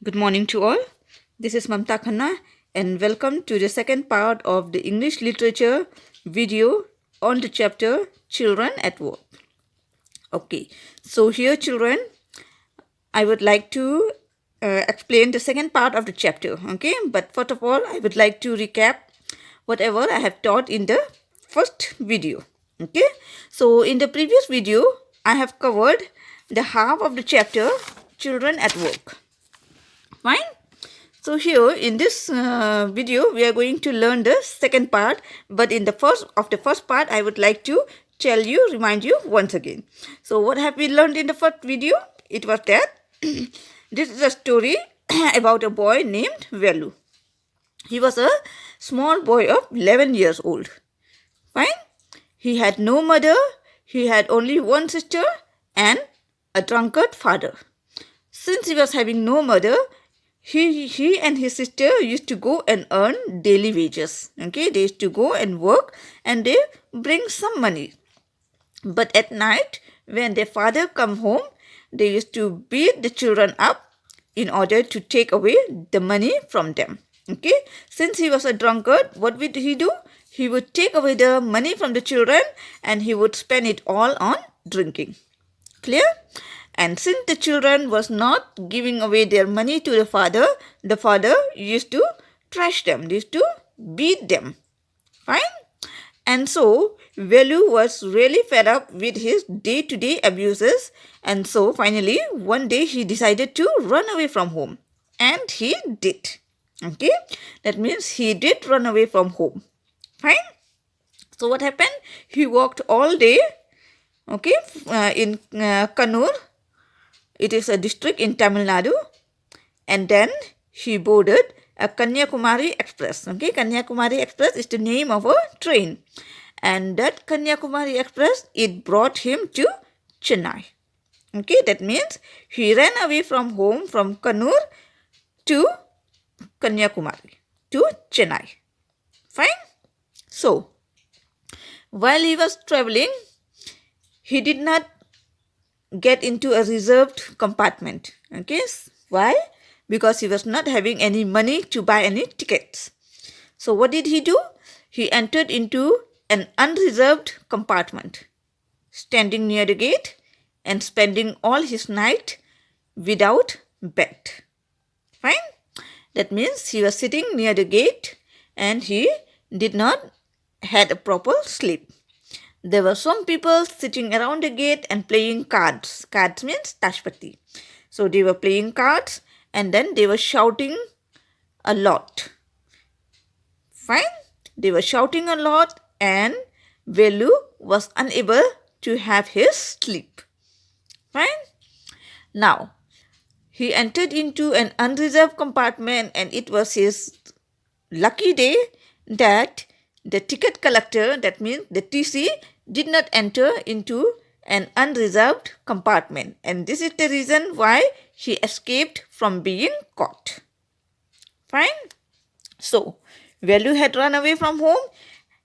Good morning to all. This is Mamta Khanna and welcome to the second part of the English literature video on the chapter Children at Work. Okay, so here children, I would like to explain the second part of the chapter. Okay, but first of all, I would like to recap whatever I have taught in the first video. Okay, so in the previous video, I have covered the half of the chapter Children at Work. Fine. So here in this video, we are going to learn the second part. But in the first part, I would like to remind you once again. So what have we learned in the first video? It was that this is a story about a boy named Velu. He was a small boy of 11 years old. Fine. He had no mother. He had only one sister and a drunkard father. Since he was having no mother, he and his sister used to go and earn daily wages. Okay, they used to go and work and they bring some money. But at night, when their father come home, they used to beat the children up in order to take away the money from them. Okay, since he was a drunkard, what would he do? He would take away the money from the children and he would spend it all on drinking. Clear? And since the children was not giving away their money to the father used to trash them, used to beat them. Fine? And so, Velu was really fed up with his day-to-day abuses. And so, finally, one day he decided to run away from home. And he did. Okay? That means he did run away from home. Fine? So, what happened? He walked all day, okay, in Kannur. It is a district in Tamil Nadu. And then he boarded a Kanyakumari Express. Okay, Kanyakumari Express is the name of a train. And that Kanyakumari Express, it brought him to Chennai. Okay, that means he ran away from home from Kannur to Kanyakumari, to Chennai. Fine? So, while he was traveling, he did not get into a reserved compartment. Okay, why? Because he was not having any money to buy any tickets. So what did he do? He entered into an unreserved compartment, standing near the gate and spending all his night without bed. Fine? That means he was sitting near the gate and he did not had a proper sleep. There were some people sitting around the gate and playing cards. Cards means tashpati. So they were playing cards and then they were shouting a lot. Fine? They were shouting a lot and Velu was unable to have his sleep. Fine? Now, he entered into an unreserved compartment and it was his lucky day that the ticket collector, that means the TC, did not enter into an unreserved compartment. And this is the reason why he escaped from being caught. Fine? So, Velu had run away from home.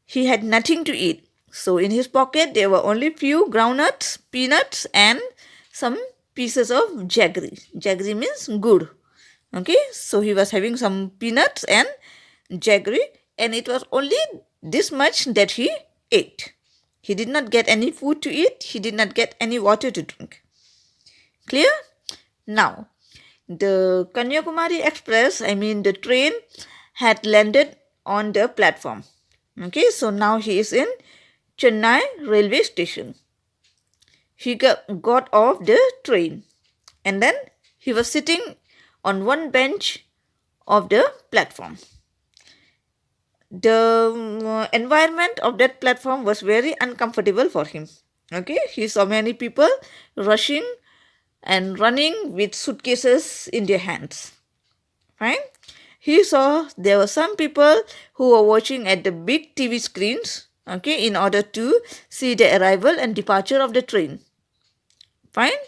He had nothing to eat. So, in his pocket, there were only few groundnuts, peanuts and some pieces of jaggery. Jaggery means gur. Okay? So, he was having some peanuts and jaggery and it was only this much that he ate. He did not get any food to eat. He did not get any water to drink. Clear? Now, the Kanyakumari Express, the train had landed on the platform. Okay, so now he is in Chennai railway station. He got off the train and then he was sitting on one bench of the platform. The environment of that platform was very uncomfortable for him. Okay, he saw many people rushing and running with suitcases in their hands. Fine. He saw there were some people who were watching at the big TV screens, okay, in order to see the arrival and departure of the train. Fine.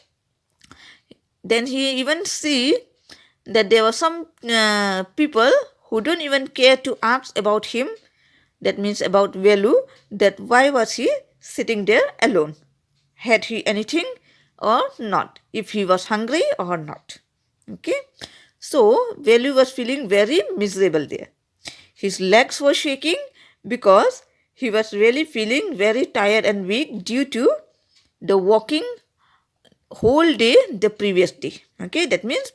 Then he even see that there were some people who don't even care to ask about him, that means about Velu, that why was he sitting there alone? Had he anything or not? If he was hungry or not? Okay. So Velu was feeling very miserable there. His legs were shaking because he was really feeling very tired and weak due to the walking whole day the previous day. Okay, that means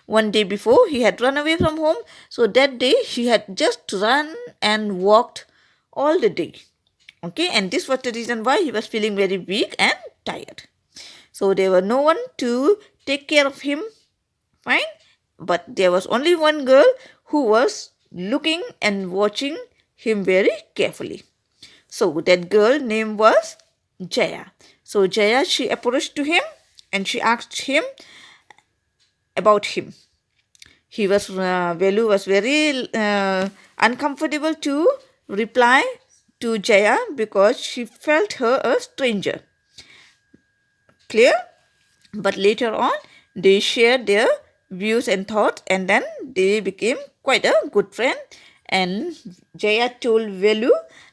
one day before he had run away from home. So that day he had just run and walked all the day. Okay, and this was the reason why he was feeling very weak and tired. So there were no one to take care of him. Fine. But there was only one girl who was looking and watching him very carefully. So that girl name was Jaya. So Jaya, she approached to him and she asked him about him. Velu was very uncomfortable to reply to Jaya because she felt her a stranger. Clear? But later on, they shared their views and thoughts, and then they became quite a good friend. And Jaya told Velu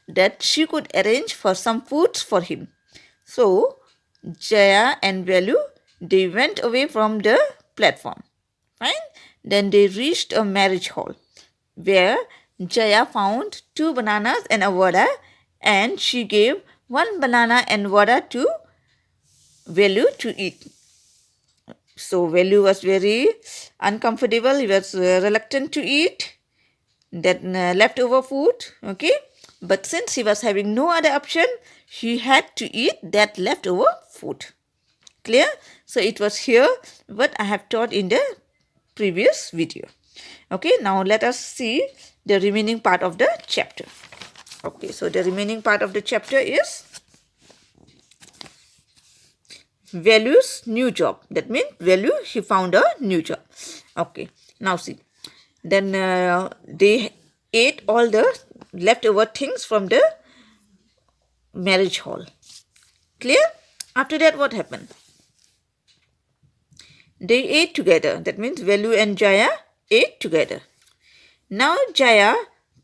that she could arrange for some foods for him. So Jaya and Velu, they went away from the platform. Fine. Then they reached a marriage hall where Jaya found 2 bananas and a vada, and she gave 1 banana and vada to Velu to eat. So Velu was very uncomfortable. He was reluctant to eat that leftover food. Okay. But since he was having no other option, he had to eat that leftover food. Clear? So it was here what I have taught in the previous video. Okay, now let us see the remaining part of the chapter. Okay, so the remaining part of the chapter is Velu's new job. That means Velu, he found a new job. Okay, now see. Then they ate all the leftover things from the marriage hall. Clear? After that, what happened? They ate together. That means Velu and Jaya ate together. Now Jaya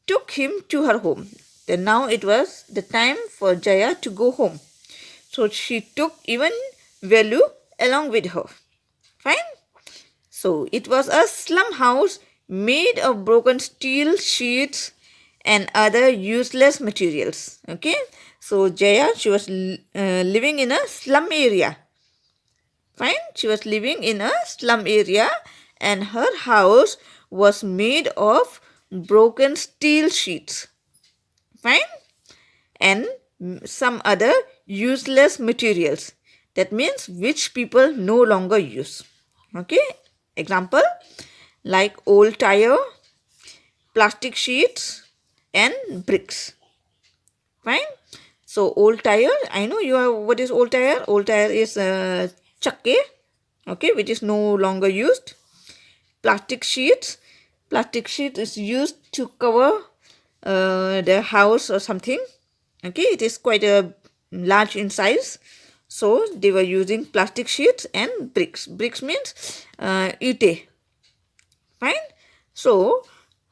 took him to her home. Then now it was the time for Jaya to go home. So she took even Velu along with her. Fine? So it was a slum house made of broken steel sheets and other useless materials. Okay? So Jaya, she was living in a slum area. Fine? She was living in a slum area and her house was made of broken steel sheets. Fine? And some other useless materials. That means which people no longer use. Okay? Example, like old tire, plastic sheets and bricks. Fine? So old tire, I know you are, what is old tire? Old tire is chakke, okay, which is no longer used. Plastic sheets is used to cover the house or something. Okay, it is quite a large in size. So they were using plastic sheets and bricks. Bricks means ite. Fine. So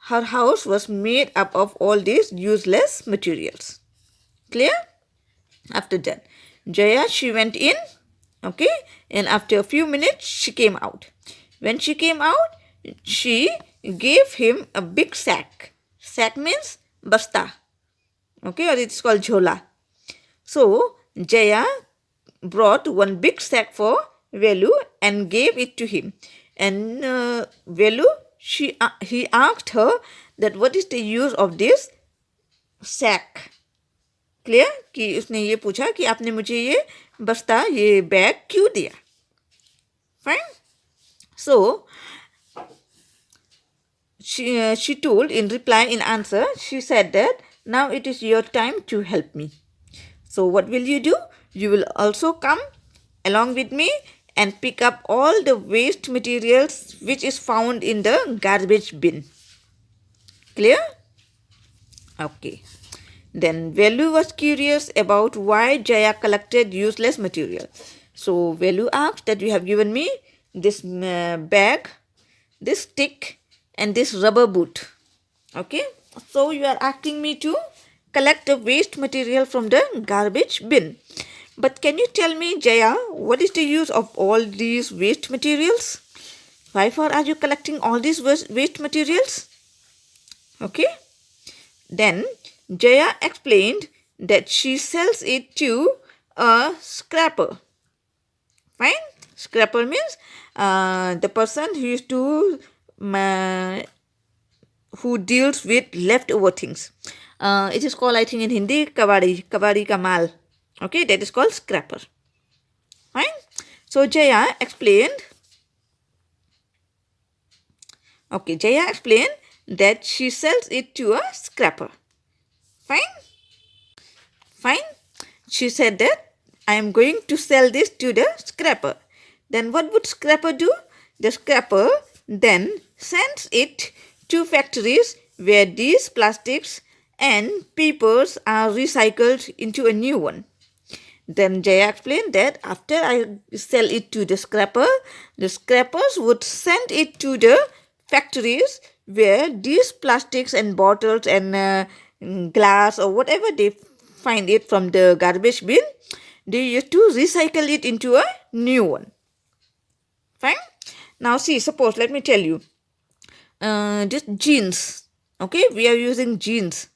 her house was made up of all these useless materials. Clear? After that, Jaya, she went in. Okay, and after a few minutes, she came out. When she came out, she gave him a big sack. Sack means basta. Okay, or it's called jhola. So Jaya brought one big sack for Velu and gave it to him. And Velu, he asked her that what is the use of this sack. Clear कि उसने ये पूछा कि आपने मुझे ये बस्ता, ये बैग क्यों दिया. Fine. So she told in reply, in answer, she said that now it is your time to help me. So what will you do? You will also come along with me and pick up all the waste materials which is found in the garbage bin. Clear? Okay. Then Velu was curious about why Jaya collected useless material. So Velu asked that you have given me this bag, this stick and this rubber boot. Okay. So you are asking me to collect the waste material from the garbage bin. But can you tell me, Jaya, what is the use of all these waste materials? Why for are you collecting all these waste materials? Okay. Then Jaya explained that she sells it to a scrapper. Fine. Scrapper means the person who used to who deals with leftover things. It is called, I think in Hindi, kabadi ka mal. Okay, that is called scrapper. Fine. So Jaya explained. Okay, Jaya explained that she sells it to a scrapper. Fine. Fine. She said that I am going to sell this to the scrapper. Then what would scrapper do? The scrapper then sends it to factories where these plastics and papers are recycled into a new one. Then Jaya explained that after I sell it to the scrappers would send it to the factories where these plastics and bottles and glass or whatever they find it from the garbage bin, they used to recycle it into a new one. Fine. Now see, suppose, let me tell you, just jeans. Okay, we are using jeans.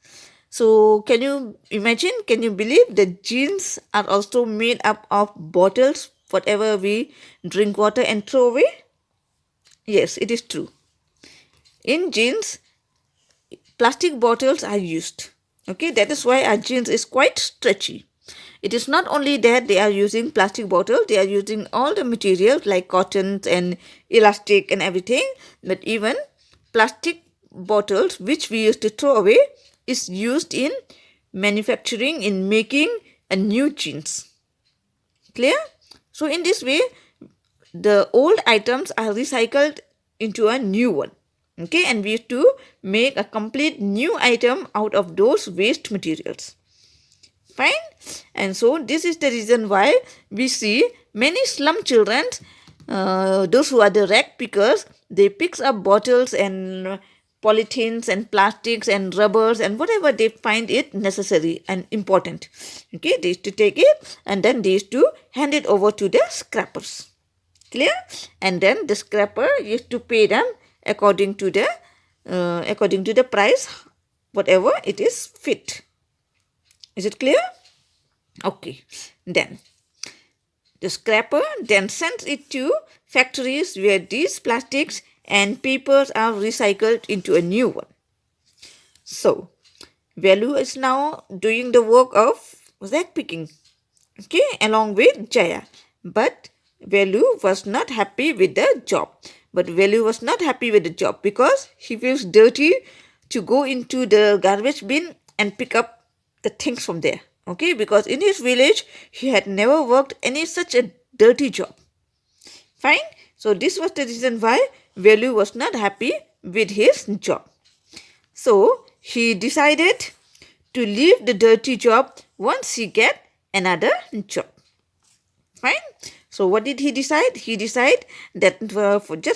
So can you imagine, can you believe that jeans are also made up of bottles, whatever we drink water and throw away? Yes, it is true. In jeans, plastic bottles are used. Okay, that is why our jeans is quite stretchy. It is not only that they are using plastic bottles, they are using all the materials like cotton and elastic and everything, but even plastic bottles which we used to throw away is used in manufacturing, in making a new jeans. Clear? So in this way, the old items are recycled into a new one. Okay, and we have to make a complete new item out of those waste materials. Fine. And so this is the reason why we see many slum children, those who are the rag pickers, they pick up bottles and polythenes and plastics and rubbers and whatever they find it necessary and important. Okay, they used to take it and then they used to hand it over to the scrappers. Clear? And then the scrapper used to pay them according to the price, whatever it is fit. Is it clear? Okay. Then the scrapper then sends it to factories where these plastics and papers are recycled into a new one. So Velu is now doing the work of rag picking, okay, along with Jaya. But Velu was not happy with the job. Because he feels dirty to go into the garbage bin and pick up the things from there. Okay, because in his village, he had never worked any such a dirty job. Fine. So this was the reason why Velu was not happy with his job. So he decided to leave the dirty job once he get another job. Fine. So what did he decide? He decided that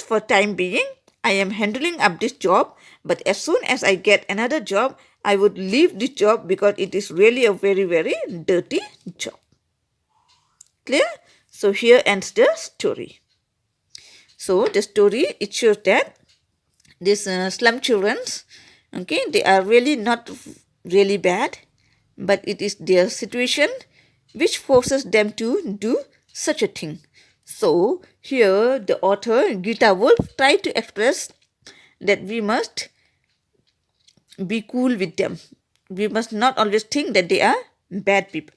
for time being, I am handling up this job, but as soon as I get another job, I would leave this job because it is really a very, very dirty job. Clear? So here ends the story. So the story, it shows that these slum children, okay, they are really not really bad, but it is their situation which forces them to do such a thing. So here the author Gita Wolf tried to express that we must be cool with them. We must not always think that they are bad people.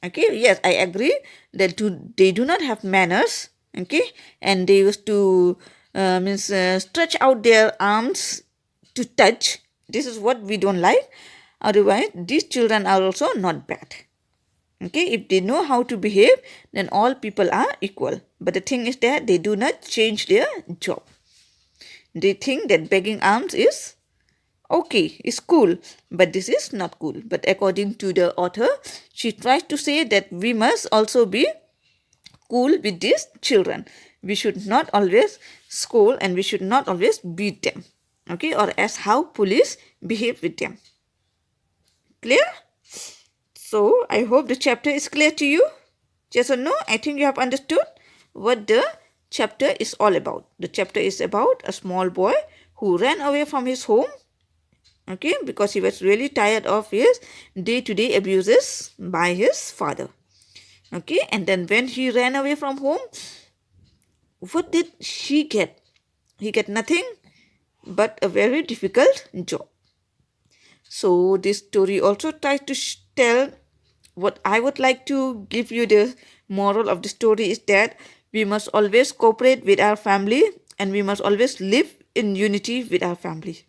Okay, yes, I agree that they do not have manners. Okay, and they used to stretch out their arms to touch. This is what we don't like. Otherwise, these children are also not bad. Okay, if they know how to behave, then all people are equal. But the thing is that they do not change their job. They think that begging alms is okay, it's cool, but this is not cool. But according to the author, she tries to say that we must also be cool with these children. We should not always scold and we should not always beat them. Okay, or as how police behave with them. Clear? So I hope the chapter is clear to you. Yes or no? I think you have understood what the chapter is all about. The chapter is about a small boy who ran away from his home, okay, because he was really tired of his day-to-day abuses by his father. Okay, and then when he ran away from home, what did he get? He get nothing but a very difficult job. So this story also tries to tell what I would like to give you. The moral of the story is that we must always cooperate with our family and we must always live in unity with our family.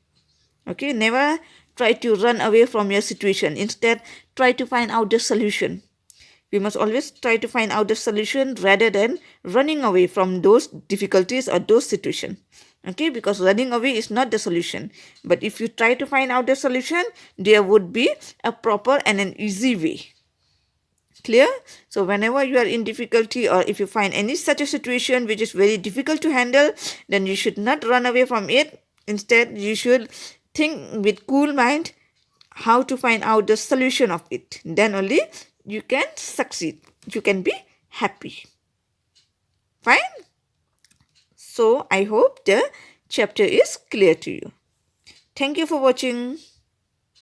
Okay, never try to run away from your situation. Instead, try to find out the solution. We must always try to find out the solution rather than running away from those difficulties or those situations. Okay, because running away is not the solution. But if you try to find out the solution, there would be a proper and an easy way. Clear? So whenever you are in difficulty, or if you find any such a situation which is very difficult to handle, then you should not run away from it. Instead, you should think with cool mind how to find out the solution of it. Then only you can succeed. You can be happy. Fine? So I hope the chapter is clear to you. Thank you for watching.